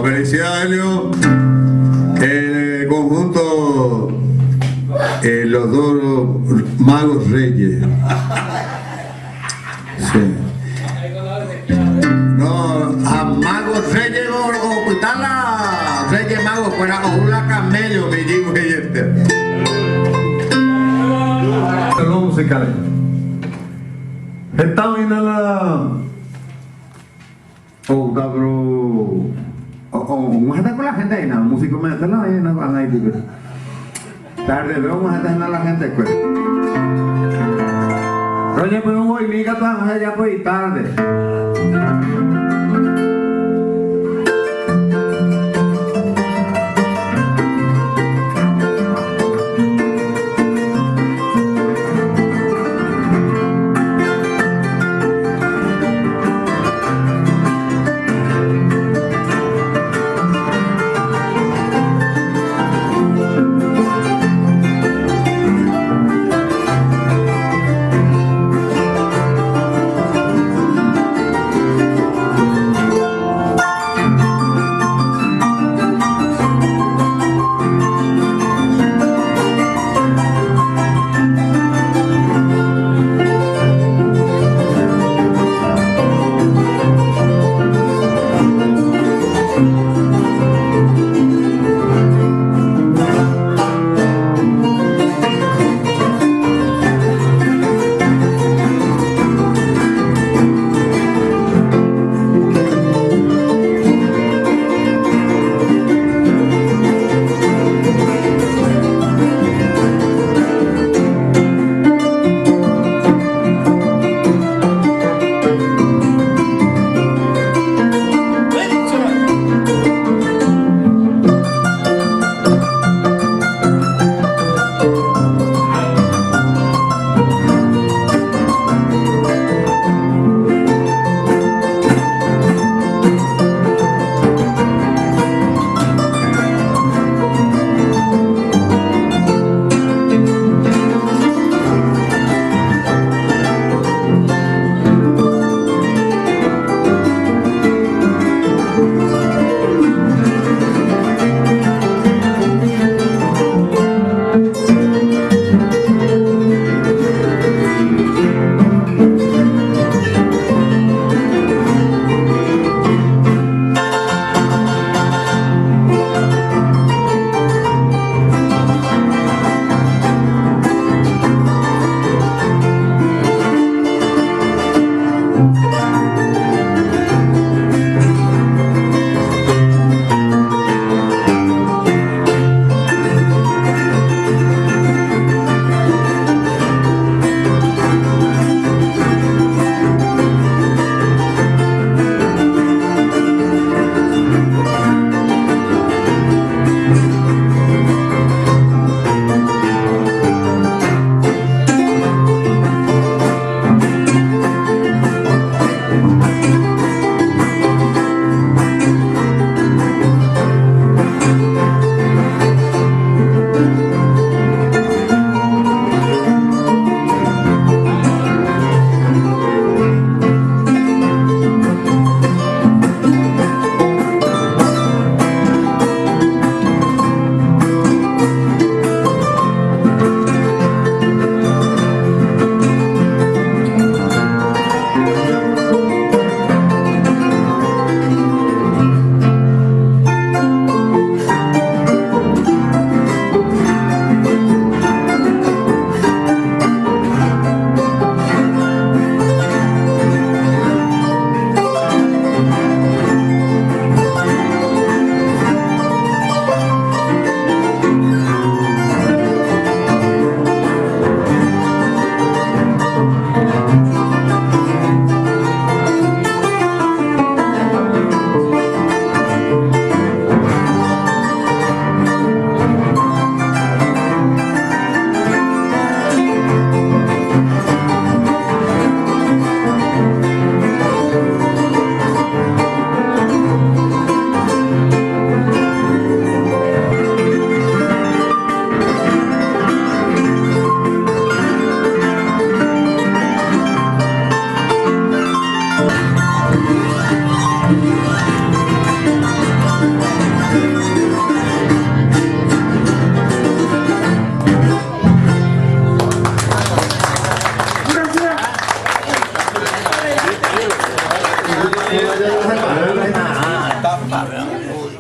felicidades, Leo. El conjunto, los dos magos reyes. Sí. No, a magos reyes o la reyes magos fuera o una camello me digo que los musicales. Estamos en la vamos a estar con la gente ahí, músico me está ahí, tarde, vamos a estar con la gente, pues. Oye, pues voy, mi gato, ya pues, tarde.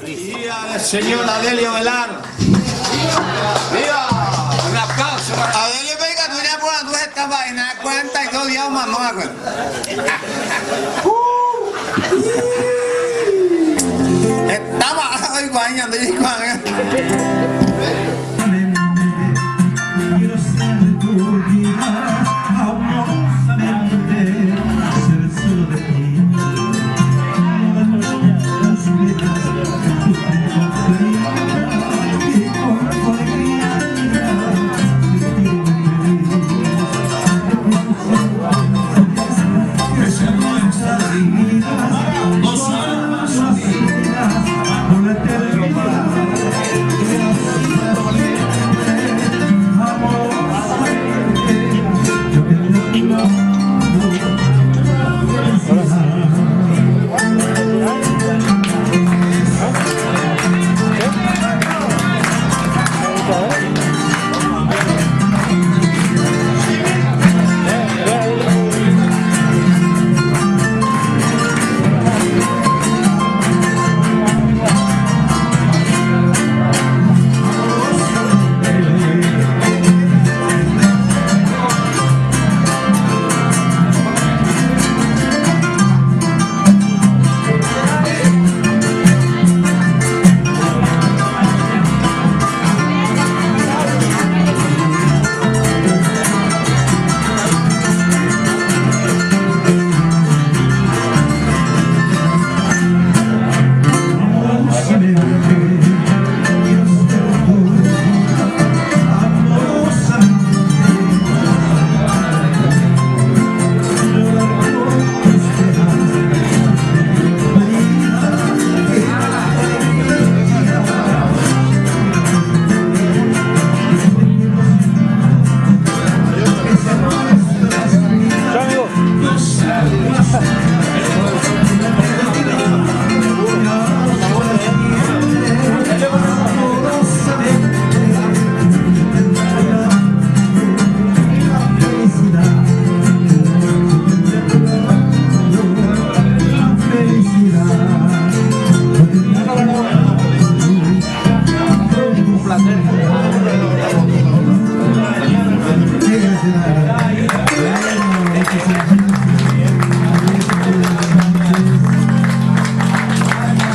Y al señor Adelio Velar. ¡Viva! Un aplauso. Adelio, venga, tú ya por las esta vaina, 42 días más, no me acuerdo. Estaba hoy guañando y quiero ser tu vida, amorosamente, ser solo de ti. Las vidas, tu y con alegría, que sean nuestras vidas, dos almas unidas, por la eternidad.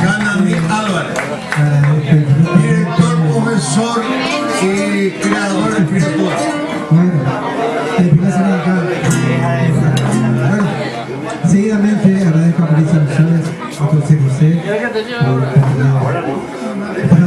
Canami Álvarez, director, profesor y creador espiritual. Bueno, seguidamente agradezco a Marisa Misiones, a José José, por